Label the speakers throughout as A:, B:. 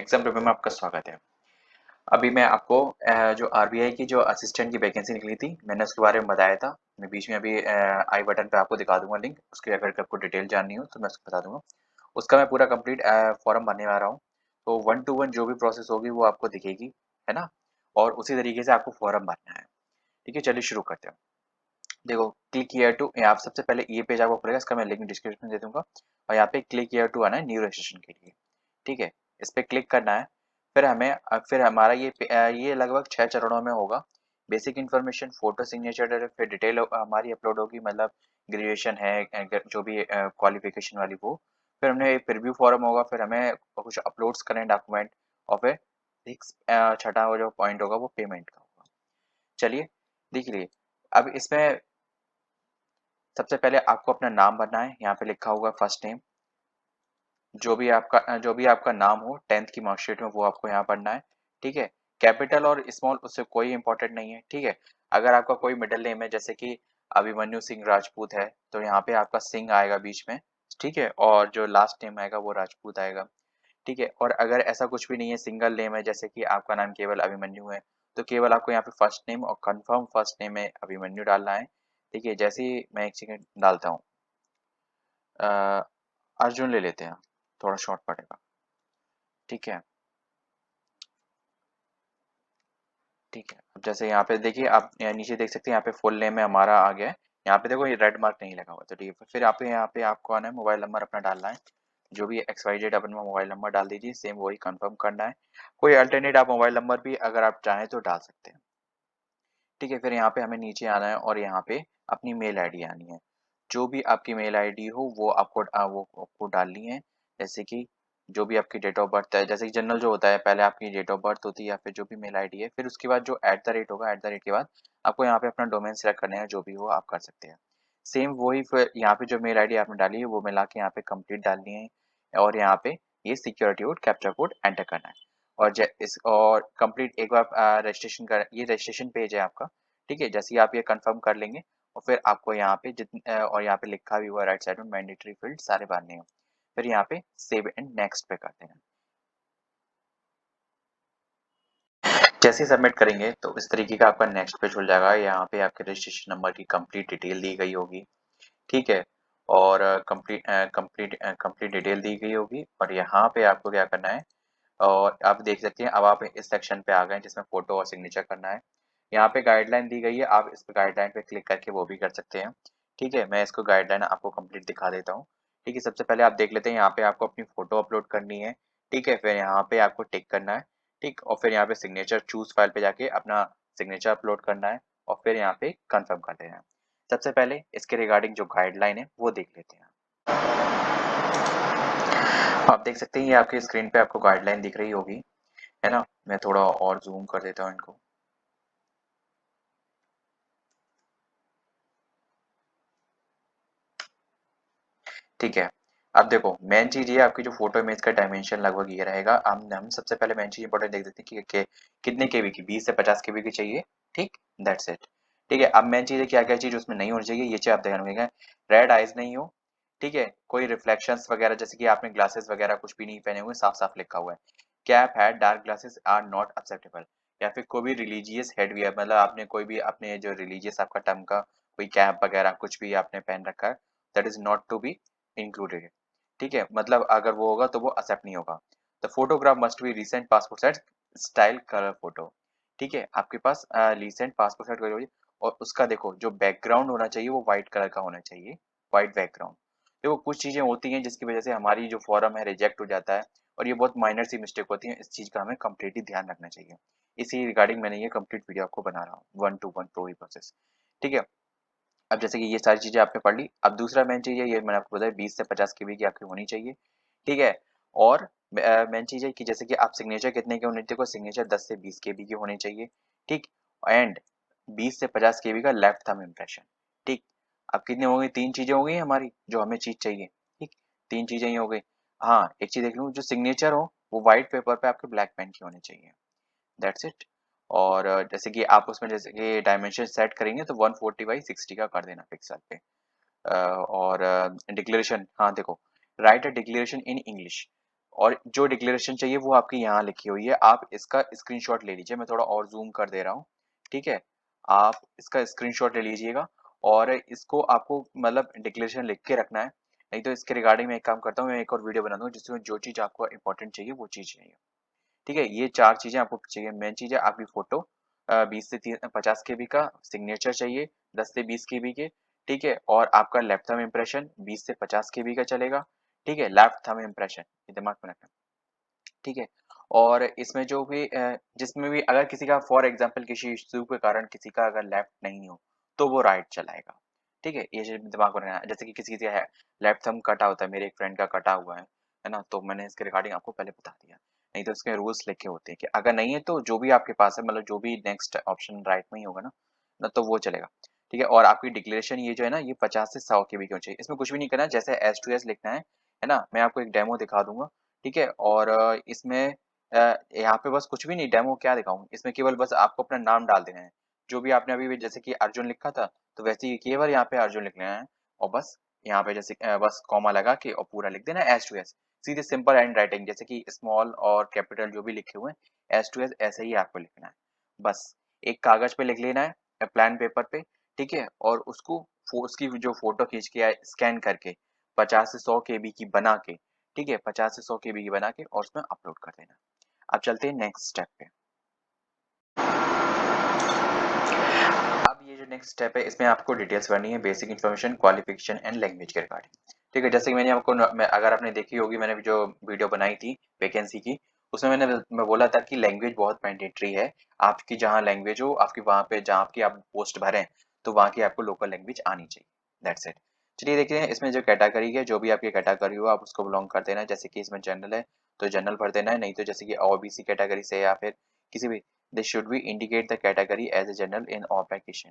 A: Exam review में आपका स्वागत है। अभी मैं आपको जो आरबीआई की जो असिस्टेंट की वैकेंसी निकली थी, मैंने उसके बारे में बताया था। मैं बीच में अभी आई बटन पे आपको दिखा दूंगा लिंक, उसकी अगर आपको डिटेल जाननी हो तो मैं उसको बता दूंगा। उसका मैं पूरा कंप्लीट फॉर्म भरने वाला हूँ। तो 1 to 1 जो भी प्रोसेस होगी वो आपको दिखेगी, है ना? और उसी तरीके से आपको फॉर्म भरना है। ठीक है, चलिए शुरू करते हैं। देखो, क्लिक हियर टू, यहाँ सबसे पहले ये पेज आपको खुलेगा, इसका मैं लिंक डिस्क्रिप्शन में दे दूंगा। और यहाँ पे क्लिक हियर टू आना है न्यू रजिस्ट्रेशन के लिए। ठीक है, इस पे क्लिक करना है। फिर हमें फिर हमारा ये लगभग 6 चरणों में होगा। बेसिक इन्फॉर्मेशन, फोटो, सिग्नेचर, फिर डिटेल हमारी अपलोड होगी, मतलब ग्रेजुएशन है, जो भी क्वालिफिकेशन वाली वो। फिर हमने एक प्रीव्यू फॉर्म होगा, फिर हमें कुछ अपलोड्स करें डॉक्यूमेंट। और फिर छठा वो जो पॉइंट होगा वो पेमेंट का होगा। चलिए देख लिए। अब इसमें सबसे पहले आपको अपना नाम भरना है। यहाँ पे लिखा होगा फर्स्ट नेम, जो भी आपका नाम हो 10th की मार्कशीट में वो आपको यहाँ पढ़ना है। ठीक है, कैपिटल और स्मॉल उससे कोई इंपॉर्टेंट नहीं है। ठीक है, अगर आपका कोई मिडिल नेम है जैसे कि अभिमन्यु सिंह राजपूत है तो यहाँ पे आपका सिंह आएगा बीच में। ठीक है, और जो लास्ट नेम आएगा वो राजपूत आएगा। ठीक है, और अगर ऐसा कुछ भी नहीं है, सिंगल नेम है, जैसे कि आपका नाम केवल अभिमन्यु है, तो केवल आपको यहाँ पे फर्स्ट नेम और कंफर्म फर्स्ट नेम में अभिमन्यु डालना है। ठीक है, जैसे ही मैं एक सेकंड डालता हूँ, अर्जुन ले लेते हैं, थोड़ा शॉर्ट पड़ेगा। ठीक है। ठीक है, अब जैसे यहाँ पे देखिए, आप यहाँ नीचे देख सकते हैं, यहाँ पे फुल नेम में हमारा आ गया है। यहाँ पे देखो ये रेड मार्क नहीं लगा हुआ, तो ठीक है। फिर यहाँ पे आपको आना है, मोबाइल नंबर अपना डालना है। जो भी XYZ अपना मोबाइल नंबर डाल दीजिए, सेम वही कंफर्म करना है। कोई अल्टरनेट आप मोबाइल नंबर भी अगर आप चाहें तो डाल सकते हैं। ठीक है, फिर यहाँ पे हमें नीचे आना है और यहाँ पे अपनी मेल आईडी आनी है। जो भी आपकी मेल आईडी हो वो आपको डालनी है। जैसे कि जो भी आपकी डेट ऑफ बर्थ है, जैसे कि जनरल जो होता है, पहले आपकी डेट ऑफ बर्थ होती है या फिर जो भी मेल आईडी है, फिर उसके बाद जो एट द रेट होगा, एट द रेट के बाद आपको यहाँ पे अपना डोमेन सेलेक्ट करना है। जो भी हो आप कर सकते हैं। सेम वही, फिर यहाँ पे जो मेल आईडी आपने डाली है वो मिला के यहाँ पे कंप्लीट डालनी है। और यहाँ पे ये security code, captcha code enter करना है। और कंप्लीट एक बार रजिस्ट्रेशन कर, ये रजिस्ट्रेशन पेज है आपका। ठीक है, जैसे ही आप ये कंफर्म कर लेंगे और फिर आपको यहाँ पे और यहाँ पे लिखा भी हुआ राइट साइड में, मैंडेटरी फील्ड सारे भरने हैं। फिर यहाँ पे सेव एंड नेक्स्ट पे करते हैं। जैसे ही सबमिट करेंगे तो इस तरीके का आपका नेक्स्ट पेज खुल जाएगा। यहाँ पे आपके रजिस्ट्रेशन नंबर की कंप्लीट डिटेल दी गई होगी। ठीक है, और कंप्लीट डिटेल दी गई होगी। और यहाँ पे आपको क्या करना है, और आप देख सकते हैं अब आप इस सेक्शन पे आ गए हैं जिसमें फोटो और सिग्नेचर करना है। यहाँ पे गाइडलाइन दी गई है, आप इस पे गाइडलाइन पे क्लिक करके वो भी कर सकते हैं। ठीक है, मैं इसको गाइडलाइन आपको कंप्लीट दिखा देता हूँ। ठीक है, सबसे पहले आप देख लेते हैं, यहाँ पे आपको अपनी फोटो अपलोड करनी है। ठीक है, फिर यहाँ पे आपको टिक करना है। ठीक, और फिर यहाँ पे सिग्नेचर चूज फाइल पे जाके अपना सिग्नेचर अपलोड करना है। और फिर यहाँ पे कंफर्म कर देना है। सबसे पहले इसके रिगार्डिंग जो गाइडलाइन है वो देख लेते हैं। आप देख सकते हैं ये आपकी स्क्रीन पे आपको गाइडलाइन दिख रही होगी, है ना? मैं थोड़ा और जूम कर देता हूँ इनको। ठीक है, अब देखो मेन चीज ये आपकी जो फोटो इमेज का डायमेंशन लगभग ये रहेगा। हम सबसे पहले मेन चीज इंपॉर्टेंट देख देते हैं कि कितने केबी की, 20 से 50 केबी की चाहिए। ठीक, दैट्स इट। ठीक है, अब मेन चीज है क्या क्या चीज उसमें नहीं होनी चाहिए, ये चीज आप ध्यान रखिएगा। रेड आइज नहीं हो। ठीक है, कोई रिफ्लेक्शंस वगैरह, जैसे कि आपने ग्लासेस वगैरह कुछ भी नहीं पहने हुए, साफ साफ लिखा हुआ है cap hat dark glasses are not acceptable. या फिर कोई भी रिलीजियस हेडवियर, मतलब आपने कोई भी अपने जो रिलीजियस आपका टर्म का कोई कैप वगैरह कुछ भी आपने पहन रखा है, that is not to be included है। ठीक है, मतलब अगर वो होगा तो वो एक्सेप्ट नहीं होगा। The photograph must be recent passport size style colour photo. ठीक है, आपके पास रिसेंट पासपोर्ट साइज कलर, और उसका देखो जो बैकग्राउंड होना चाहिए वो व्हाइट कलर का होना चाहिए, व्हाइट बैकग्राउंड। देखो कुछ चीजें होती हैं जिसकी वजह से हमारी जो फॉर्म है रिजेक्ट हो जाता है, और ये बहुत माइनर सी मिस्टेक होती है, इस चीज का हमें कम्प्लीटली ध्यान रखना चाहिए। इसी रिगार्डिंग मैंने ये कंप्लीट वीडियो आपको बना रहा हूँ, 1 to 1 प्रो प्रोसेस। ठीक है, अब जैसे कि ये सारी चीजें आपने पढ़ ली, अब दूसरा मेन चीज है, ये मैंने आपको बताया 20 से 50 केबी की आपकी होनी चाहिए। ठीक है, और मेन चीज है कि जैसे कि आप सिग्नेचर कितने के होने चाहिए, सिग्नेचर 10 से 20 केबी की होनी चाहिए। ठीक, एंड 20 से 50 केबी का लेफ्ट थंब इम्प्रेशन। ठीक, अब कितने हो गए, तीन चीजें हो गई हमारी जो हमें चीज चाहिए। ठीक, तीन चीजें ही हो गई। हाँ, एक चीज देख लूँ, जो सिग्नेचर हो वो व्हाइट पेपर पे आपके ब्लैक पेन की होनी चाहिए। That's it. और जैसे कि आप उसमें जैसे कि डायमेंशन सेट करेंगे तो 140 बाई 60 का कर देना पिक्सल पे। और डिक्लेरेशन, हाँ देखो, right a declaration in English और जो डिक्लेरेशन चाहिए वो आपकी यहाँ लिखी हुई है, आप इसका स्क्रीनशॉट ले लीजिए। मैं थोड़ा और जूम कर दे रहा हूँ, ठीक है। आप इसका स्क्रीनशॉट ले लीजिएगा और इसको आपको मतलब डिक्लेरेशन लिख के रखना है, नहीं तो इसके रिगार्डिंग मैं एक काम करता हूँ, मैं एक और वीडियो बना दूंगा जिसमें जो चीज़ आपको इंपॉर्टेंट चाहिए वो चीज़ चाहिए, ठीक है। ये 4 चीज़ें आपको चाहिए। मेन चीज़ है आपकी फ़ोटो 20 से 50 केबी का, सिग्नेचर चाहिए 10 से 20 केबी के, ठीक है। और आपका लेफ्ट थंब इम्प्रेशन 20 से 50 केबी का चलेगा, ठीक है। लेफ्ट थंब इम्प्रेशन, ये दिमाग में रखना, ठीक है। और इसमें जो भी जिसमें भी अगर किसी का फॉर एग्जांपल किसी इश्यू के कारण किसी का अगर लेफ्ट नहीं हो तो वो राइट चलाएगा, ठीक है। ये चीज़ दिमाग में रखना है। जैसे कि किसी का है लेफ्ट थंब कटा होता है, मेरे एक फ्रेंड का कटा हुआ है ना, तो मैंने इसके रिगार्डिंग आपको पहले बता दिया। नहीं तो इसके रूल्स लिखे होते हैं कि अगर नहीं है तो जो भी आपके पास है, मतलब जो भी नेक्स्ट ऑप्शन राइट में ही होगा ना तो वो चलेगा, ठीक है। और आपकी डिक्लेरेशन ये जो है ना, ये 50 से 100 केबी की होनी चाहिए। इसमें कुछ भी नहीं करना है, जैसे एस टू एस लिखना है ना। मैं आपको एक डेमो दिखा दूंगा, ठीक है। और इसमें यहाँ पे बस कुछ भी नहीं, डेमो क्या दिखाऊँ, इसमें केवल बस आपको अपना नाम डाल देना है। जो भी आपने अभी भी जैसे कि अर्जुन लिखा था, तो वैसे ही केवल यहाँ पे अर्जुन लिख लेना है और बस यहाँ पे जैसे बस कॉमा लगा के और पूरा लिख देना है एस टू एस। सीधे सिंपल हैंड राइटिंग, जैसे कि स्मॉल और कैपिटल जो भी लिखे हुए हैं एस टू एस ऐसे ही आपको लिखना है। बस एक कागज पे लिख लेना है, प्लान पेपर पे, ठीक है। और उसको उसकी जो फोटो खींच के स्कैन करके 50 से 100 केबी की बना के, ठीक है, 50 से 100 केबी की बना के और उसमें अपलोड कर देना। अब चलते हैं नेक्स्ट स्टेप पे। अब ये जो नेक्स्ट स्टेप है इसमें आपको डिटेल्स भरनी है, basic information, qualification and language के रिगार्डिंग, ठीक है। जैसे कि मैंने आपको अगर आपने देखी होगी, मैंने जो वीडियो बनाई थी वैकेंसी की, उसमें मैं बोला था कि लैंग्वेज बहुत मैंडेटरी है। आपकी जहाँ लैंग्वेज हो, आपकी वहाँ पे जहाँ आपकी आप पोस्ट भरें तो वहाँ की आपको लोकल लैंग्वेज आनी चाहिए, दैट्स इट। चलिए देखते हैं इसमें जो कैटेगरी है, जो भी आपकी कैटेगरी हो आप उसको बिलोंग कर देना है। जैसे कि इसमें जनरल है तो जनरल भर देना है, नहीं तो जैसे कि ओबीसी कैटेगरी से या फिर किसी भी, they should be indicate the category as a general in obligation.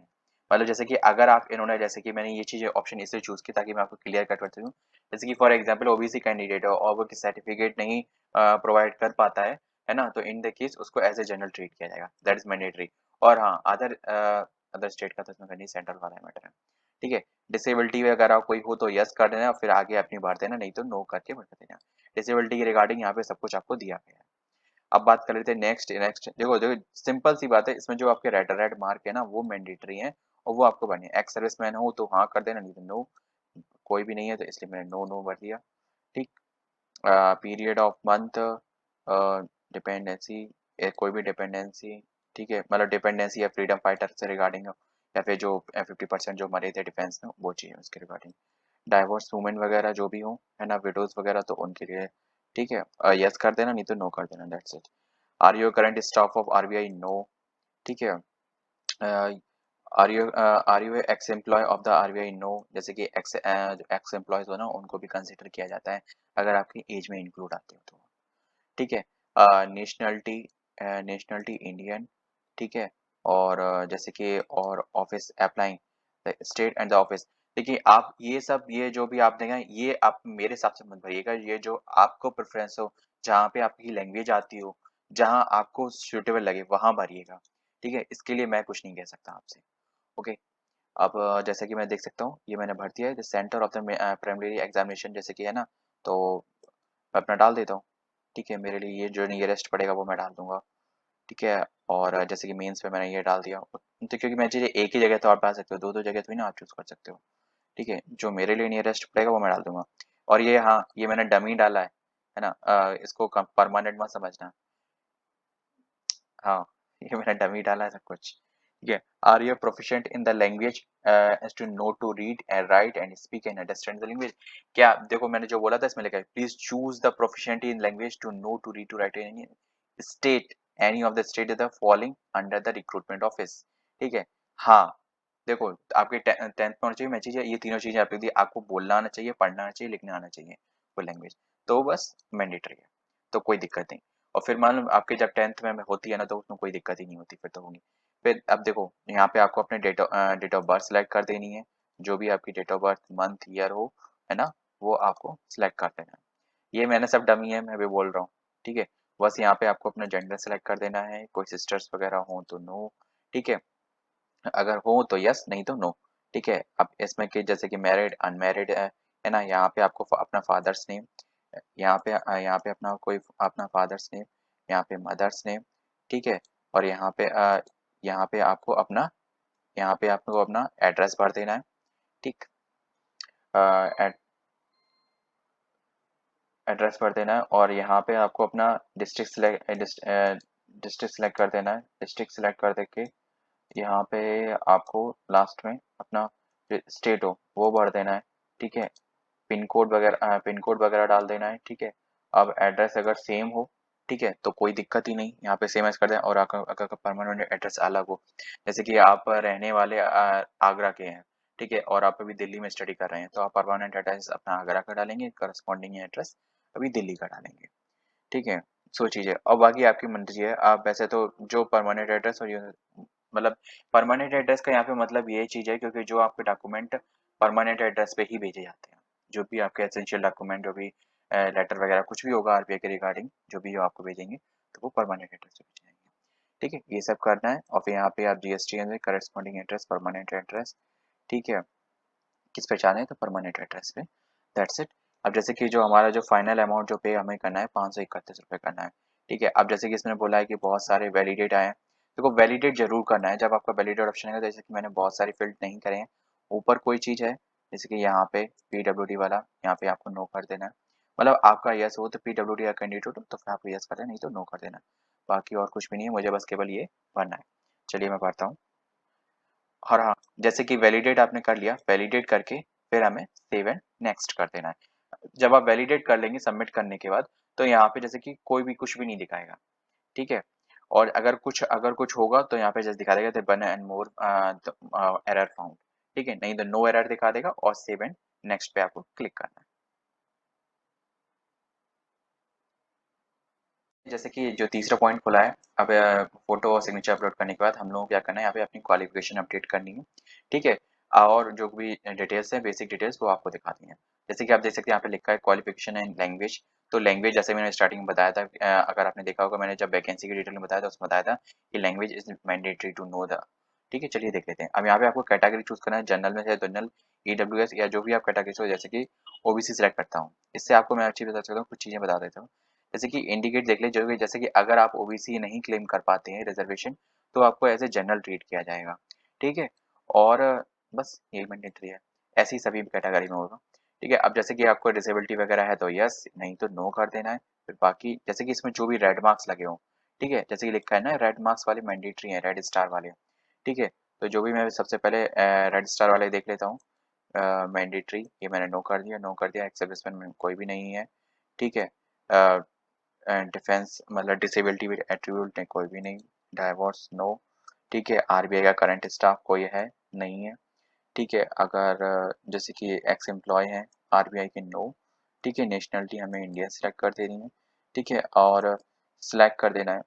A: मतलब जैसे कि अगर आप इन्होंने, जैसे कि मैंने ये चीज़ ऑप्शन इसलिए चूज़ की ताकि मैं आपको क्लियर कट कर दूँ। जैसे कि फॉर एग्जांपल ओबीसी कैंडिडेट है और वो सर्टिफिकेट नहीं प्रोवाइड कर पाता है ना, तो इन द केस उसको एज ए जनरल ट्रीट किया जाएगा, दैट इज मैंडेटरी। और हाँ, अदर अदर स्टेट का तो इसमें नहीं, सेंट्रल वाला मैटर है, ठीक है। डिसेबिलिटी वगैरह कोई हो तो यस कर देना, फिर आगे अपनी भर देना, नहीं तो नो करके भर देना। डिसेबिलिटी के रिगार्डिंग यहाँ पे सब कुछ आपको दिया गया है। अब बात कर लेते हैं नेक्स्ट। नेक्स्ट देखो देखो सिंपल सी बात है, इसमें जो आपके रेड मार्क है ना वो मैंडेटरी है और वो आपको भरनी है। एक्स सर्विसमैन हो तो हाँ कर देना, नहीं तो नो। कोई भी नहीं है तो इसलिए मैंने नो नो भर दिया, ठीक। पीरियड ऑफ मंथ, डिपेंडेंसी, कोई भी डिपेंडेंसी, ठीक है। मतलब डिपेंडेंसी या फ्रीडम फाइटर से रिगार्डिंग हो, या फिर जो 50% जो मरे थे डिफेंस में वो चाहिए उसके रिगार्डिंग। डाइवोर्स वुमेन वगैरह जो भी हो, है ना, विडोज वगैरह, तो उनके लिए, ठीक है, यस कर देना, नहीं तो नो कर देना, that's it. Are you current staff of RBI? No, ठीक है। Are you ex employ of the RBI? No. जैसे कि एक्स एम्प्लॉयज हो ना उनको भी कंसिडर किया जाता है अगर आपकी एज में इंक्लूड आते हो तो, ठीक है। नेशनलिटी, नेशनलिटी इंडियन, ठीक है। और जैसे कि और office applying the state and the office. देखिए आप ये सब, ये जो भी आप देखें ये आप मेरे हिसाब से मत भरिएगा, ये जो आपको प्रेफरेंस हो, जहाँ पे आपकी लैंग्वेज आती हो, जहाँ आपको सुटेबल लगे वहाँ भरिएगा, ठीक है। इसके लिए मैं कुछ नहीं कह सकता आपसे, ओके। अब जैसे कि मैं देख सकता हूँ ये मैंने भर दिया है, the centre of the primary examination जैसे कि है ना, तो मैं अपना डाल देता हूँ, ठीक है। मेरे लिए ये जो नियरेस्ट पड़ेगा वो मैं डाल दूंगा, ठीक है। और जैसे कि मेंस पे मैंने ये डाल दिया, तो क्योंकि मैं चीज़ें एक ही जगह तो आप डाल सकते हो, दो दो जगह तो ही ना आप चूज कर सकते हो, ठीक है। जो मेरे लिए नियरेस्ट पड़ेगा वो मैं डाल दूंगा। और ये हाँ, ये मैंने डमी डाला है ना, इसको परमानेंट मत समझना, हाँ, ये मैंने डमी डाला है सब कुछ, ठीक है। Are you proficient in the language as to know to read and write and speak and understand the language? क्या देखो मैंने जो बोला था इसमें लिखा है, please choose the proficiency in language to know to read to write in state, any of the state is the following under the recruitment office, ठीक है। हाँ, देखो आपके 10th में होना चाहिए मैं चीज़, ये तीनों चीजें आपको दी, आपको बोलना आना चाहिए, पढ़ना आना चाहिए, लिखना आना चाहिए, वो लैंग्वेज तो बस मैंडेटरी है, तो कोई दिक्कत नहीं। और फिर मान लो आपके जब 10th में होती है ना तो उसमें कोई दिक्कत ही नहीं होती, फिर तो होगी। फिर अब देखो यहाँ पे आपको अपने डेट ऑफ बर्थ सेलेक्ट कर देनी है, जो भी आपकी date of birth month year हो, है ना, वो आपको सिलेक्ट कर देना है। ये मैंने सब डमी है, मैं भी बोल रहा हूँ, ठीक है। बस यहाँ पे आपको अपना जेंडर सेलेक्ट कर देना है, कोई सिस्टर्स वगैरह हो तो नो, ठीक है। अगर हो तो यस, नहीं तो नो, ठीक है। अब इसमें कि जैसे कि मैरिड अनमैरिड है ना, यहाँ पे आपको अपना फादर्स नेम, यहाँ पे अपना कोई अपना फादर्स नेम, यहाँ पे मदर्स नेम, ठीक है। और यहाँ पे आपको अपना यहाँ पे आपको अपना एड्रेस भर देना है, ठीक। एड्रेस भर देना है और यहाँ पे आपको अपना डिस्ट्रिक्ट सेलेक्ट कर देना है। डिस्ट्रिक्ट सेलेक्ट कर देके यहाँ पे आपको लास्ट में अपना स्टेट हो वो भर देना है, ठीक है। पिन कोड वगैरह डाल देना है, ठीक है। अब एड्रेस अगर सेम हो, ठीक है, तो कोई दिक्कत ही नहीं, यहाँ पे सेम एज कर दें। और अगर परमानेंट एड्रेस अलग हो, जैसे कि आप रहने वाले आगरा के हैं, ठीक है, और आप अभी दिल्ली में स्टडी कर रहे हैं, तो आप परमानेंट एड्रेस अपना आगरा का डालेंगे, करस्पॉन्डिंग एड्रेस अभी दिल्ली का डालेंगे, ठीक है। सो चीज़ें और बाकी आपकी मर्जी है। आप वैसे तो जो परमानेंट एड्रेस और ये मतलब परमानेंट एड्रेस का यहाँ पे मतलब ये चीज़ है, क्योंकि जो आपके डॉक्यूमेंट परमानेंट एड्रेस पे ही भेजे जाते हैं, जो भी आपके एसेंशियल डॉक्यूमेंट, जो भी लेटर वगैरह कुछ भी होगा आरबीआई के रिगार्डिंग, जो भी आपको भेजेंगे तो वो परमानेंट एड्रेस पे भेजे जाएंगे, ठीक है। ये सब करना है और फिर यहाँ पे आप GST corresponding address, permanent address, ठीक है। किस पे जाना है तो परमानेंट एड्रेस पे, दैट्स इट। अब जैसे कि जो हमारा जो फाइनल अमाउंट जो पे हमें करना है 531 रुपये करना है, ठीक है। अब जैसे कि इसमें बोला है कि बहुत सारे वैलिडेट आए हैं, देखो वैलिडेट जरूर करना है। जब आपका वैलिडेट ऑप्शन आएगा, जैसे कि मैंने बहुत सारे फील्ड नहीं करे हैं, ऊपर कोई चीज़ है जैसे कि यहाँ पे पीडब्ल्यूडी वाला, यहाँ पे आपको नो कर देना है। मतलब आपका यस हो तो पीडब्ल्यूडी का कैंडिडेट हो तो फिर आपको यस कर देना, नहीं तो नो कर देना। बाकी और कुछ भी नहीं है, मुझे बस केवल ये भरना है। चलिए मैं भरता हूँ। और हाँ, जैसे कि वैलिडेट आपने कर लिया, वैलिडेट करके फिर हमें सेव एंड नेक्स्ट कर देना है। जब आप वैलिडेट कर लेंगे सबमिट करने के बाद, तो यहाँ पे जैसे कि कोई भी कुछ भी नहीं दिखाएगा, ठीक है। और अगर कुछ होगा तो यहाँ पे जैसे दिखा देगा one and more error found, ठीक है। नहीं तो नो एरर दिखा देगा और सेव एंड नेक्स्ट पे आपको क्लिक करना है। जैसे कि जो तीसरा पॉइंट खुला है, अब फोटो और सिग्नेचर अपलोड करने के बाद हम लोगों को क्या करना है, यहाँ पे अपनी क्वालिफिकेशन अपडेट करनी है, ठीक है। और जो भी डिटेल्स है, बेसिक डिटेल्स, वो आपको दिखानी है। जैसे कि आप देख सकते हैं यहाँ पे लिखा है क्वालिफिकेशन एंड लैंग्वेज। तो लैंग्वेज जैसे मैंने स्टार्टिंग में बताया था, अगर आपने देखा होगा मैंने जब वैकेंसी की डिटेल में बताया था, उसमें बताया था कि language is mandatory to know the, ठीक है। चलिए देख लेते हैं। अब यहाँ पे आपको कैटेगरी चूज करना है, जनरल में है जनरल, ईडब्ल्यूएस या जो भी आप कैटेगरी हो, जैसे कि ओबीसी सेलेक्ट करता हूँ। इससे आपको मैं अच्छी बता सकता हूँ, कुछ चीजें बता देता हूँ। जैसे कि इंडिकेट देख ले, जो कि जैसे कि अगर आप ओबीसी नहीं क्लेम कर पाते हैं रिजर्वेशन, तो आपको एज ए जनरल ट्रीट किया जाएगा, ठीक है। और बस यही मैंडेटरी है, ऐसी सभी कैटेगरी में होगा, ठीक है। अब जैसे कि आपको डिसेबिलिटी वगैरह है तो यस, नहीं तो नो कर देना है। फिर बाकी जैसे कि इसमें जो भी रेड मार्क्स लगे हों, ठीक है, जैसे कि लिखा है ना रेड मार्क्स वाले मैंडेटरी हैं, रेड स्टार वाले, ठीक है। तो जो भी मैं सबसे पहले रेड स्टार वाले देख लेता हूँ। मैंडेटरी, ये मैंने नो कर दिया, नो कर दिया। एक्स सर्विसमैन में कोई भी नहीं है, ठीक है। डिफेंस मतलब डिसेबिलिटी विद एट्रीब्यूट कोई भी नहीं। डाइवोर्स नो, ठीक है। आरबीआई का करंट स्टाफ कोई है नहीं है, ठीक है। अगर जैसे कि एक्स एम्प्लॉय है आरबीआई के, नो, ठीक है। नेशनलिटी हमें इंडिया सेलेक्ट कर देनी है, ठीक है। और सिलेक्ट कर देना है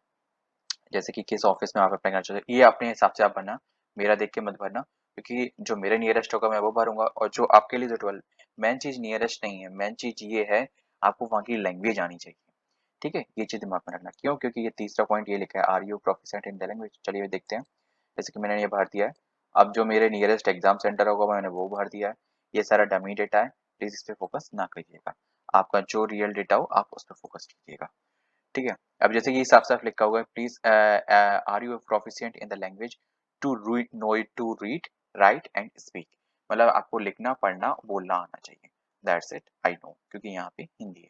A: जैसे कि किस ऑफिस में आप अप्लाई करना चाहते हो, ये अपने हिसाब से आप भरना, मेरा देख के मत भरना, क्योंकि जो मेरे नियरेस्ट होगा मैं वो भरूंगा, और जो आपके लिए जो 12 मेन चीज नियरेस्ट नहीं है, मेन चीज ये है आपको वहाँ की लैंग्वेज आनी चाहिए, ठीक है। ये चीज दिमाग में रखना। क्यों? क्योंकि ये तीसरा पॉइंट ये लिखा है are you proficient in the language. चलिए देखते हैं। जैसे कि मैंने ये भर दिया है। अब जो मेरे नियरेस्ट एग्जाम सेंटर होगा मैंने वो भर दिया है। ये सारा डमी डेटा है, प्लीज इस पे फोकस ना करिएगा। आपका जो रियल डेटा हो आप उस पर फोकस कीजिएगा, ठीक है। अब जैसे कि साफ साफ लिखा हुआ है, please are you proficient in the language to read, know it to read, write and speak. मतलब आपको लिखना पढ़ना बोलना आना चाहिए, दैट्स इट। आई नो, क्योंकि यहाँ पे हिंदी है,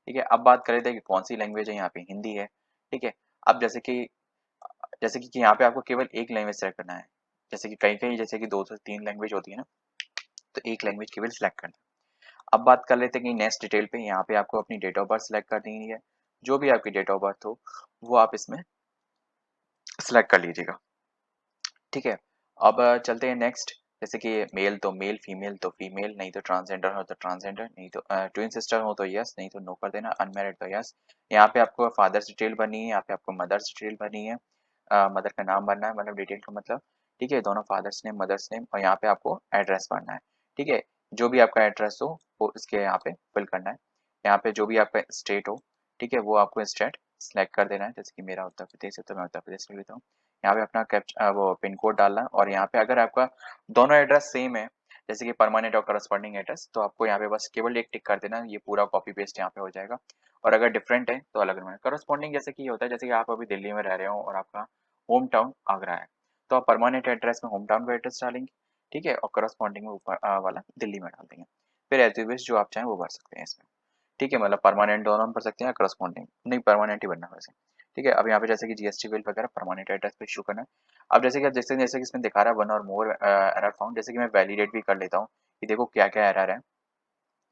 A: ठीक है। अब बात कर लेते हैं कि कौन सी लैंग्वेज है, यहाँ पे हिंदी है, ठीक है। अब जैसे कि यहाँ पे आपको केवल एक लैंग्वेज सेलेक्ट करना है। जैसे कि कहीं कहीं जैसे कि 2 से 3 लैंग्वेज होती है ना, तो एक लैंग्वेज केवल सिलेक्ट करना है। अब बात कर लेते हैं कि नेक्स्ट डिटेल पे, यहाँ पे आपको अपनी डेट ऑफ बर्थ सेलेक्ट करनी है। जो भी आपकी डेट ऑफ बर्थ हो वो आप इसमें सेलेक्ट कर लीजिएगा, ठीक है। अब चलते हैं नेक्स्ट। जैसे कि मेल तो मेल, फीमेल तो फीमेल, नहीं तो ट्रांसजेंडर हो तो ट्रांसजेंडर, नहीं तो ट्विन सिस्टर हो तो यस, नहीं तो नो कर देना। अनमैरिड तो यस। यहाँ पे आपको फादर्स डिटेल भरनी है, यहाँ पे आपको मदर्स डिटेल भरनी है। मदर का नाम भरना है, मतलब डिटेल का मतलब, ठीक है। दोनों फादर्स नेम मदर्स नेम, और यहाँ पे आपको एड्रेस भरना है, ठीक है। जो भी आपका एड्रेस हो वो इसके यहाँ पे फिल करना है। यहाँ पे जो भी आपका स्टेट हो, ठीक है, वो आपको स्टेट सेलेक्ट कर देना है। जैसे कि मेरा उत्तर प्रदेश है तो मैं उत्तर प्रदेश लिख लेता हूँ। यहाँ पे अपना वो पिन कोड डालना है। और यहाँ पे अगर आपका दोनों एड्रेस सेम है, जैसे कि परमानेंट और करस्पॉन्डिंग एड्रेस, तो आपको यहाँ पे बस केवल एक टिक कर देना, ये पूरा कॉपी पेस्ट यहाँ पे हो जाएगा। और अगर डिफरेंट है तो अलग में। करस्पॉन्डिंग जैसे कि ये होता है, जैसे कि आप अभी दिल्ली में रह रहे हो और आपका होम टाउन आगरा है, तो आप परमानेंट एड्रेस में होम टाउन का एड्रेस डालेंगे, ठीक है, और करस्पॉन्डिंग में ऊपर वाला दिल्ली में डाल देंगे। फिर एज यू विश जो आप चाहें वो भर सकते हैं इसमें, ठीक है, मतलब परमानेंट दोनों में भर सकते हैं, करस्पॉन्डिंग नहीं, परमानेंट ही बनना है वैसे, ठीक है। अब यहाँ पे जैसे कि जीएसटी बिल वगैरह परमानेंट एड्रेस पे इशू करना है। अब जैसे कि आप जैसे जैसे कि इसमें दिखा रहा है वन और मोर एरर फाउंड, जैसे कि मैं वैलिडेट भी कर लेता हूँ कि देखो क्या क्या एरर है,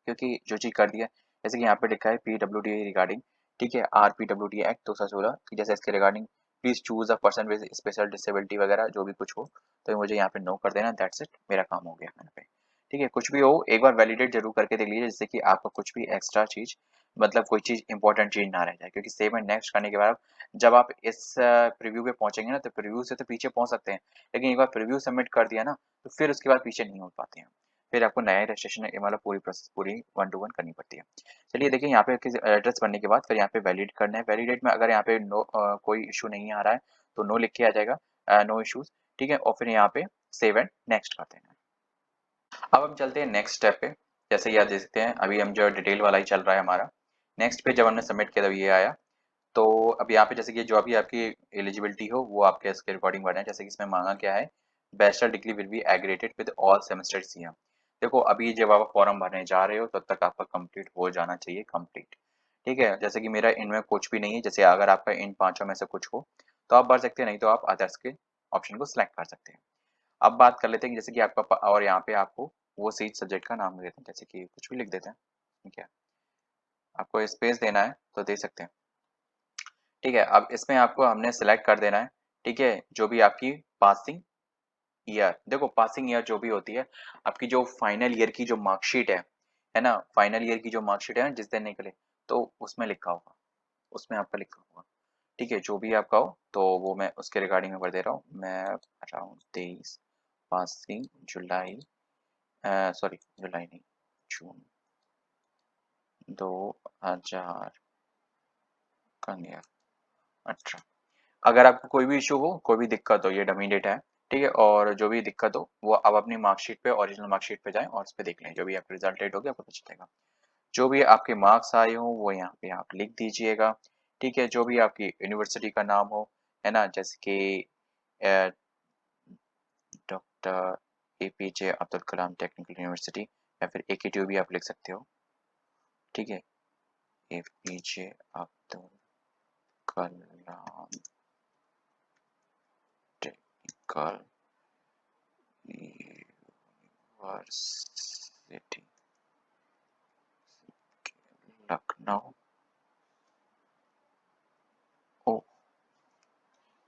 A: क्योंकि जो चीज़ कर दिया, जैसे कि यहाँ पे लिखा है पीडब्ल्यूडी रिगार्डिंग, ठीक है, आरपीडब्ल्यूडी एक्ट 2016 कि जैसे इसके regarding please choose a person with special disability वगैरह जो भी कुछ हो, तो ये मुझे यहाँ पे नो कर देना, दैट्स इट, मेरा काम हो गया यहाँ पे, ठीक है। कुछ भी हो एक बार वैलिडेट जरूर करके देख लीजिए, जिससे कि आपका कुछ भी एक्स्ट्रा चीज, मतलब कोई चीज इंपॉर्टेंट चीज ना रह जाए, क्योंकि सेव एंड नेक्स्ट करने के बाद जब आप इस प्रीव्यू पे पहुंचेंगे ना, तो प्रीव्यू से तो पीछे पहुंच सकते हैं, लेकिन एक बार प्रीव्यू सबमिट कर दिया ना, तो फिर उसके बाद पीछे नहीं हो पाते हैं, फिर आपको नया रजिस्ट्रेशन मतलब पूरी प्रोसेस पूरी 1 to 1 करनी पड़ती है। चलिए देखिए, यहाँ पे एड्रेस भरने के बाद फिर यहाँ पे वैलिड करना है। वैलिडेट में अगर यहाँ पे नो कोई इशू नहीं आ रहा है तो नो लिख के आ जाएगा, नो इश्यूज, ठीक है, और फिर यहाँ पे सेव एंड नेक्स्ट करते हैं। अब हम चलते हैं नेक्स्ट स्टेप पे। जैसे कि आप देख सकते हैं अभी हम जो डिटेल वाला ही चल रहा है हमारा, नेक्स्ट पे जब हमने सबमिट किया तब ये आया। तो अब यहाँ पे जैसे कि जो भी आपकी एलिजिबिलिटी हो वो आपके इसके रिकॉर्डिंग बढ़े, जैसे कि इसमें मांगा क्या है, bachelor degree will be aggregated with all semester CM. देखो अभी जब आप फॉर्म भरने जा रहे हो तब तक आपका कंप्लीट हो जाना चाहिए, कंप्लीट, ठीक है। जैसे कि मेरा इनमें कुछ भी नहीं है, जैसे अगर आपका इन पांचों में से कुछ हो तो आप भर सकते हैं, नहीं तो आप अदर्स के ऑप्शन को सिलेक्ट कर सकते हैं। अब बात कर लेते हैं कि जैसे कि आपका और यहाँ पे आपको वो सीट सब्जेक्ट का नाम दे देते हैं, जैसे कि कुछ भी लिख देते हैं, ठीक है, आपको स्पेस देना है तो दे सकते हैं, ठीक है। अब इसमें आपको हमने सेलेक्ट कर देना है, ठीक है, जो भी आपकी पासिंग ईयर, देखो पासिंग ईयर जो भी होती है, आपकी जो फाइनल ईयर की जो मार्कशीट है ना, फाइनल ईयर की जो मार्कशीट है जिस दिन निकले, तो उसमें लिखा होगा, उसमें आपका लिखा होगा, ठीक है, जो भी आपका हो, तो वो मैं उसके रिगार्डिंग में भर दे रहा हूँ। मैं अराउंड 23 पासिंग जुलाई, सॉरी जुलाई नहीं, जून 2018। अगर आपको कोई भी इशू हो, कोई भी दिक्कत हो, ये डमी डेटा है, ठीक है, और जो भी दिक्कत हो वो आप अपनी मार्कशीट पे, ओरिजिनल मार्कशीट पे जाएं और उस पे देख लें, जो भी आपका रिजल्ट डेट होगी आपको पता चलेगा। जो भी आपके मार्क्स आए हो वो यहाँ पे आप लिख दीजिएगा, ठीक है, जो भी आपकी यूनिवर्सिटी का नाम हो, है ना, जैसे कि doctor APJ Abdul Kalam technical university, या फिर एकेटीयू भी आप लिख सकते हो, ठीक है, APJ Abdul Kalam technical university Lucknow. ओ,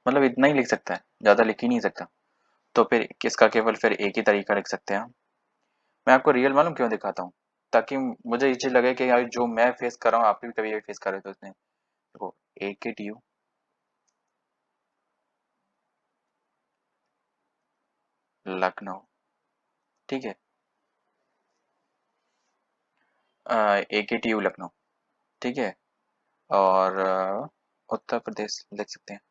A: मतलब इतना ही लिख सकता है, ज्यादा लिख ही नहीं सकता, तो फिर किसका केवल फिर एक ही तरीका लिख सकते हैं हम। मैं आपको रियल मालूम क्यों दिखाता हूँ, ताकि मुझे ये चीज लगे कि यार जो मैं फेस कर रहा हूँ आप भी कभी ये फेस कर रहे थे उसने, देखो AKTU लखनऊ, ठीक है, AKTU लखनऊ, ठीक है, और उत्तर प्रदेश लिख सकते हैं,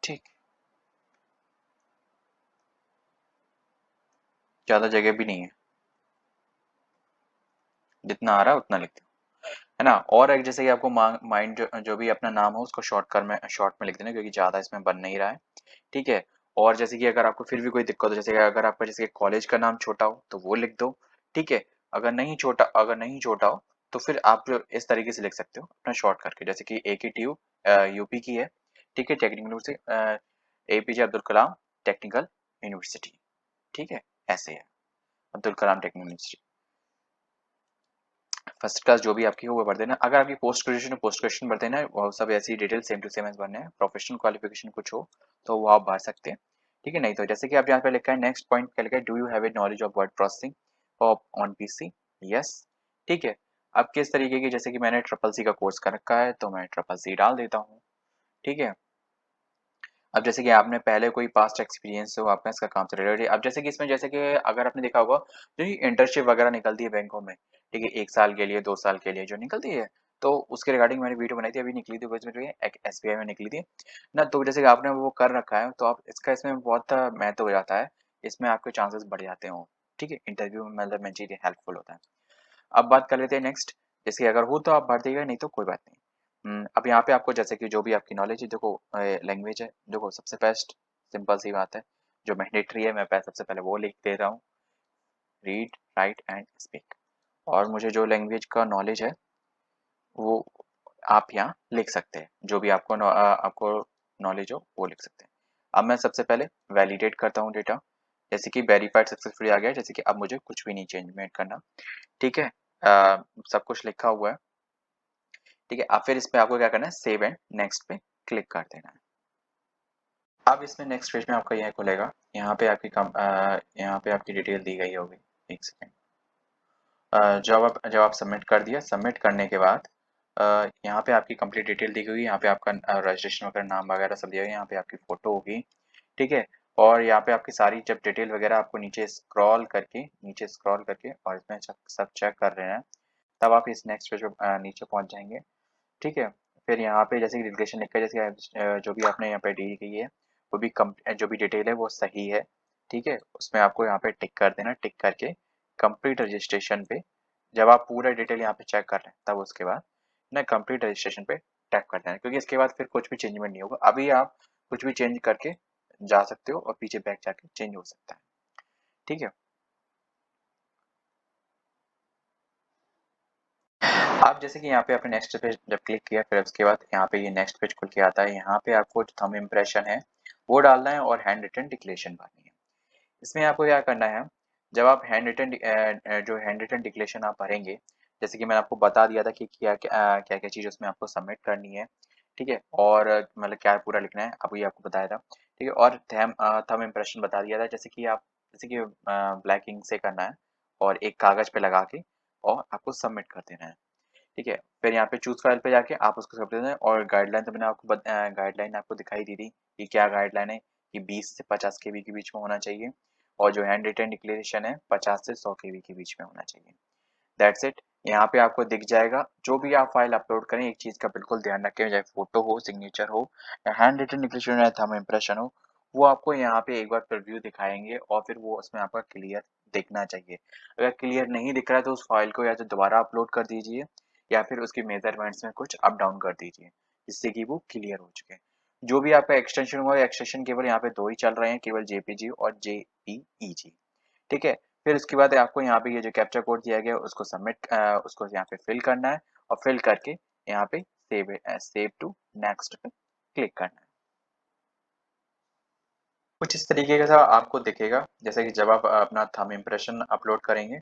A: ठीक, ज्यादा जगह भी नहीं है, जितना आ रहा है उतना लिखते है ना। और एक जैसे कि आपको माइंड जो भी अपना नाम हो उसको शॉर्ट में लिख देना, क्योंकि ज्यादा इसमें बन नहीं रहा है, ठीक है। और जैसे कि अगर आपको फिर भी कोई दिक्कत हो, जैसे कि अगर आपका जैसे कॉलेज का नाम छोटा हो तो वो लिख दो, ठीक है। अगर नहीं छोटा हो तो फिर आप जो इस तरीके से लिख सकते हो अपना शॉर्ट करके, जैसे कि AKTU यूपी की है, ठीक है, technical university, APJ Abdul Kalam technical university, ठीक है, ऐसे है, Abdul Kalam technical university. First class जो भी आपकी हो वो भर देना। अगर आपकी पोस्ट ग्रेजुएशन भर देना, वो सब ऐसी डिटेल सेम टू सेम भरने हैं। प्रोफेशनल क्वालिफिकेशन कुछ हो तो वो आप भर सकते हैं, ठीक है। नहीं तो जैसे कि आप यहाँ पे लिखा है नेक्स्ट पॉइंट क्या लिखा है, do you have a knowledge of word processing on PC, yes, ठीक है। अब किस तरीके की, जैसे कि मैंने ट्रिपल सी का कोर्स कर रखा है तो मैं ट्रिपल सी डाल देता हूँ, ठीक है। अब जैसे कि आपने पहले कोई पास्ट एक्सपीरियंस हो आपका इसका काम से रिलेटेड, अब जैसे कि इसमें जैसे कि अगर आपने देखा होगा जो इंटर्नशिप वगैरह निकलती है बैंकों में, ठीक है, 1 साल के लिए 2 साल के लिए जो निकलती है, तो उसके रिगार्डिंग मैंने वीडियो बनाई थी, अभी निकली थी वो इसमें एक एसबीआई में निकली थी ना। तो जैसे कि आपने वो कर रखा है तो आप इसका इसमें बहुत महत्व हो जाता है, इसमें आपके चांसेस बढ़ जाते हो, ठीक है, इंटरव्यू में मतलब में चीज़ें हेल्पफुल होता है। अब बात कर लेते हैं नेक्स्ट, जैसे कि अगर हो तो आप भर दीजिएगा, नहीं तो कोई बात नहीं। अब यहाँ पे आपको जैसे कि जो भी आपकी नॉलेज है, देखो लैंग्वेज है, देखो सबसे बेस्ट सिंपल सी बात है, जो मैंडेटरी है मैं सबसे पहले वो लिख दे रहा हूँ, रीड राइट एंड स्पीक। और मुझे जो लैंग्वेज का नॉलेज है वो आप यहाँ लिख सकते हैं, जो भी आपको नॉलेज हो वो लिख सकते हैं। अब मैं सबसे पहले वैलिडेट करता हूँ डेटा, जैसे कि वेरीफाइड सक्सेसफुली आ गया, जैसे कि अब मुझे कुछ भी नहीं चेंज मेड करना, ठीक है। सब कुछ लिखा हुआ है, ठीक है। अब फिर इस पे आपको क्या करना है, सेव एंड नेक्स्ट पे क्लिक कर देना है। अब इसमें नेक्स्ट पेज में आपका यह खुलेगा, यहाँ पे यहाँ पे आपकी डिटेल दी गई होगी, एक सेकेंड। जब आप सबमिट कर दिया, सबमिट करने के बाद यहाँ पे आपकी कंप्लीट डिटेल दी गई होगी, यहाँ पे आपका रजिस्ट्रेशन वगैरह नाम वगैरह सब दिया गया है, यहाँ पे आपकी फोटो होगी, ठीक है। और यहाँ पे आपकी सारी जब डिटेल वगैरह आपको नीचे स्क्रॉल करके और इसमें सब चेक कर रहे हैं, तब आप इस नेक्स्ट पेज पे नीचे पहुंच जाएंगे, ठीक है। फिर यहाँ पे जैसे कि रिलेशन लिखा है, जैसे जो भी आपने यहाँ पे डी की है वो भी जो भी डिटेल है वो सही है, ठीक है। उसमें आपको यहाँ पे टिक कर देना, टिक करके कंप्लीट रजिस्ट्रेशन पे, जब आप पूरा डिटेल यहाँ पे चेक कर रहे हैं तब उसके बाद ना कंप्लीट रजिस्ट्रेशन पे टैप कर देना, क्योंकि इसके बाद फिर कुछ भी चेंजमेंट नहीं होगा। अभी आप कुछ भी चेंज करके जा सकते हो और पीछे बैक जाके चेंज हो सकता है, ठीक है। आप जैसे कि यहाँ पे आपने नेक्स्ट पे जब क्लिक किया, फिर उसके बाद यहाँ पे ये नेक्स्ट पेज खुल के आता है, यहाँ पे आपको जो थंब इम्प्रेशन है वो डालना है और हैंड रिटन डिक्लेरेशन भरनी है। इसमें आपको क्या करना है, जब आप हैंड रिटन डिक्लेरेशन आप भरेंगे, जैसे कि मैंने आपको बता दिया था कि क्या क्या क्या क्या चीज़ उसमें आपको सबमिट करनी है, ठीक है। और मतलब क्या पूरा लिखना है, अभी आपको बताया था, ठीक है। और थंब इम्प्रेशन बता दिया था, जैसे कि ब्लैक इंक से करना है और एक कागज पे लगा के और आपको सबमिट कर देना है, ठीक है। फिर यहाँ पे चूज फाइल पे जाके आप उसको सब देना है। और गाइडलाइन तो मैंने आपको गाइडलाइन आपको दिखाई दी थी कि क्या गाइडलाइन है, कि 20 से 50 केबी के बीच में होना चाहिए, और जो हैंड रिटन डिक्लेरेशन है 50 से 100 केबी के बीच में होना चाहिए। That's it. यहाँ पे आपको दिख जाएगा, जो भी आप फाइल अपलोड करें एक चीज का बिल्कुल ध्यान रखें, चाहे फोटो हो, सिग्नेचर हो, या हैंड रिटन डिक्लेरेशन या थंब इम्प्रेशन हो, वो आपको यहाँ पे एक बार प्रीव्यू दिखाएंगे और फिर वो उसमें आपका क्लियर दिखना चाहिए। अगर क्लियर नहीं दिख रहा है तो उस फाइल को या तो दोबारा अपलोड कर दीजिए या फिर उसकी मेजरमेंट्स में कुछ अप डाउन कर दीजिए, जिससे कि वो क्लियर हो चुके। जो भी आपका एक्सटेंशन हुआ, एक्सटेंशन केवल यहाँ पे दो ही चल रहे हैं, केवल जेपीजी और जेपीईजी, ठीक है। फिर उसके बाद आपको यहाँ पे ये जो कैप्चा कोड दिया गया है उसको यहाँ पे फिल करना है, और फिल करके यहाँ पे सेव टू नेक्स्ट पे क्लिक करना है। कुछ इस तरीके का आपको दिखेगा, जैसे कि जब आप अपना थंब इम्प्रेशन अपलोड करेंगे,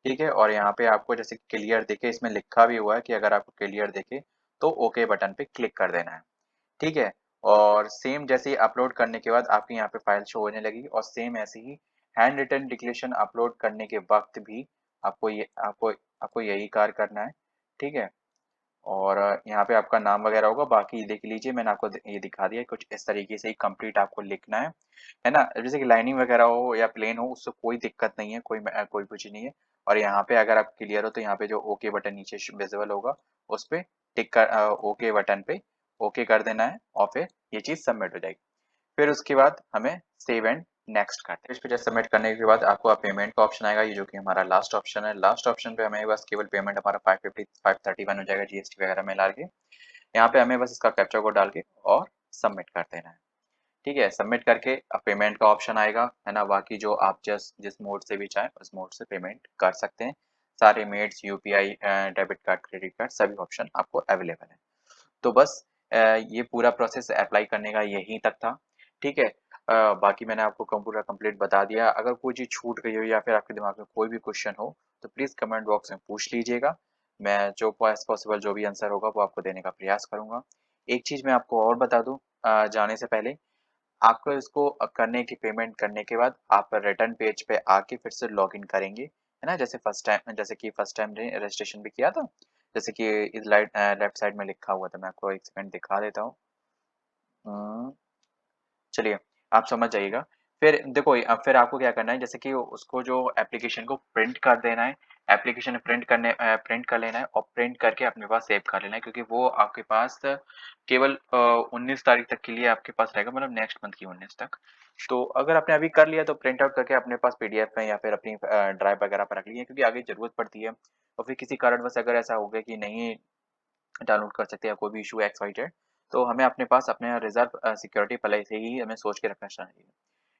A: ठीक है। और यहाँ पे आपको जैसे क्लियर दिखे, इसमें लिखा भी हुआ है कि अगर आपको क्लियर दिखे तो ओके बटन पे क्लिक कर देना है, ठीक है। और सेम जैसे ही अपलोड करने के बाद आपकी यहाँ पे फाइल शो होने लगी, और सेम ऐसे ही हैंड रिटन डिक्लेरेशन अपलोड करने के वक्त भी आपको यही कार्य करना है, ठीक है। और यहाँ पे आपका नाम वगैरह होगा, बाकी देख लीजिए, मैंने आपको ये दिखा दिया है, कुछ इस तरीके से ही कंप्लीट आपको लिखना है ना। जैसे कि लाइनिंग वगैरह हो या प्लेन हो, उससे कोई दिक्कत नहीं है, कोई कुछ नहीं है। और यहाँ पे अगर आप क्लियर हो तो यहाँ पे जो ओके बटन नीचे विजिबल होगा, उस पे टिक कर ओके बटन पे ओके कर देना है, और फिर ये चीज़ सबमिट हो जाएगी। फिर उसके बाद हमें सेव एंड नेक्स्ट करते हैं। इस पे जैसे सबमिट करने के बाद आपको पेमेंट का ऑप्शन आएगा, ये जो कि हमारा लास्ट ऑप्शन है। लास्ट ऑप्शन पे हमें बस केवल पेमेंट हमारा 531 हो जाएगा, जीएसटी वगैरह में डाल के। यहाँ पे हमें बस इसका कैप्चा कोड डाल के और सबमिट कर देना है, ठीक है। सबमिट करके अब पेमेंट का ऑप्शन आएगा, है ना। बाकी जो आप जिस मोड से भी चाहें उस मोड से पेमेंट कर सकते हैं। सारे modes, UPI, debit card, credit card, सभी ऑप्शन आपको अवेलेबल है। तो बस ये पूरा प्रोसेस अप्लाई करने का यहीं तक था, ठीक है। बाकी मैंने आपको पूरा कंप्लीट बता दिया। अगर कोई चीज़ छूट गई हो या फिर आपके दिमाग में कोई भी क्वेश्चन हो तो प्लीज़ कमेंट बॉक्स में पूछ लीजिएगा। मैं जो पॉसिबल जो भी आंसर होगा वो आपको देने का प्रयास करूंगा। एक चीज़ मैं आपको और बता दूं, जाने से पहले आपको इसको करने की पेमेंट करने के बाद आप रिटर्न पेज पे आके फिर से लॉगिन करेंगे, है ना। जैसे कि फर्स्ट टाइम रजिस्ट्रेशन भी किया था, जैसे कि इस लेफ्ट साइड में लिखा हुआ था, मैं आपको एक सेकंड दिखा देता हूँ। हम्म, चलिए, आप समझ जाइएगा। फिर देखो, अब फिर आपको क्या करना है, जैसे कि उसको जो एप्लीकेशन को प्रिंट कर देना है, एप्लीकेशन प्रिंट कर लेना है और प्रिंट करके अपने पास सेव कर लेना है, क्योंकि वो आपके पास केवल 19 तारीख तक के लिए आपके पास रहेगा, मतलब नेक्स्ट मंथ की 19 तक। तो अगर आपने अभी कर लिया तो प्रिंट आउट करके अपने पास पीडीएफ में या फिर अपनी ड्राइव वगैरह पर रख लीजिए, क्योंकि आगे ज़रूरत पड़ती है। और फिर किसी कारणवश अगर ऐसा हो गया कि नहीं डाउनलोड कर सकते या कोई भी इशू एक्स वाई जेड, तो हमें अपने पास अपने रिजर्व सिक्योरिटी पहले से ही हमें सोच के रखना चाहिए।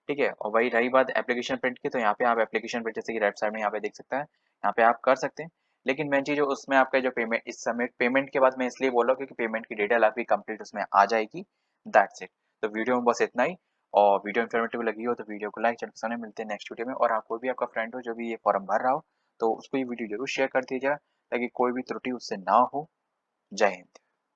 A: ठीक है, और वही रही बात एप्लीकेशन प्रिंट की, तो यहाँ पे आप एप्लीकेशन प्रिंट जैसे कि राइट साइड में यहाँ पे देख सकते हैं, यहाँ पे आप कर सकते हैं। लेकिन मेन चीज़ उसमें आपका जो पेमेंट, इस समय पेमेंट के बाद मैं इसलिए बोल रहा हूँ क्योंकि पेमेंट की डिटेल आपकी कंप्लीट उसमें आ जाएगी। That's it. तो वीडियो में बस इतना ही। और वीडियो इन्फॉर्मेटिव लगी हो तो वीडियो को लाइक, चैनल के सामने मिलते हैं नेक्स्ट वीडियो में। और आप कोई भी आपका फ्रेंड हो जो भी ये फॉर्म भर रहा हो, तो उसको ये वीडियो जरूर शेयर कर दीजिएगा ताकि कोई भी त्रुटि उससे ना हो। जय हिंद।